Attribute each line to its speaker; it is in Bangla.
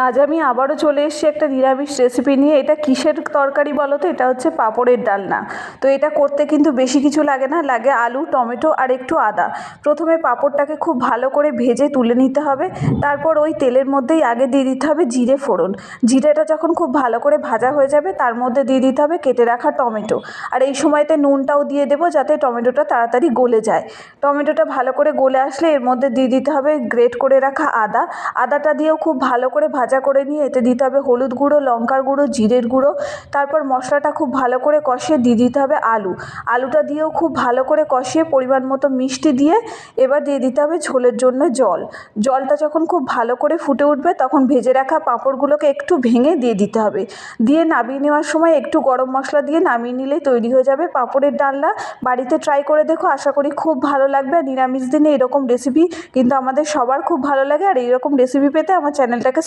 Speaker 1: আজ আমি আবারও চলে এসেছি একটা নিরামিষ রেসিপি নিয়ে। এটা কিসের তরকারি বলো তো? এটা হচ্ছে পাঁপড়ের ডালনা। তো এটা করতে কিন্তু বেশি কিছু লাগে না, লাগে আলু, টমেটো আর একটু আদা। প্রথমে পাঁপড়টাকে খুব ভালো করে ভেজে তুলে নিতে হবে। তারপর ওই তেলের মধ্যেই আগে দিয়ে দিতে হবে জিরে ফোড়ন। জিরেটা যখন খুব ভালো করে ভাজা হয়ে যাবে তার মধ্যে দিয়ে দিতে হবে কেটে রাখা টমেটো। আর এই সময়তে নুনটাও দিয়ে দেবো যাতে টমেটোটা তাড়াতাড়ি গলে যায়। টমেটোটা ভালো করে গলে আসলে এর মধ্যে দিয়ে দিতে হবে গ্রেট করে রাখা আদা। আদাটা দিয়েও খুব ভালো করে ভাজা করে নিয়ে এতে দিতে হবে হলুদ গুঁড়ো, লঙ্কার গুঁড়ো, জিরের গুঁড়ো। তারপর মশলাটা খুব ভালো করে কষিয়ে দিয়ে দিতে হবে আলু। আলুটা দিয়েও খুব ভালো করে কষিয়ে পরিমাণ মতো মিষ্টি দিয়ে এবার দিয়ে দিতে হবে ঝোলের জন্য জল। জলটা যখন খুব ভালো করে ফুটে উঠবে তখন ভেজে রাখা পাঁপড়গুলোকে একটু ভেঙে দিয়ে দিতে হবে। দিয়ে নামিয়ে নেওয়ার সময় একটু গরম মশলা দিয়ে নামিয়ে নিলেই তৈরি হয়ে যাবে পাঁপড়ের ডালনা। বাড়িতে ট্রাই করে দেখো, আশা করি খুব ভালো লাগবে। আর নিরামিষ দিনে এরকম রেসিপি কিন্তু আমাদের সবার খুব ভালো লাগে। আর এইরকম রেসিপি পেতে আমার চ্যানেলটাকে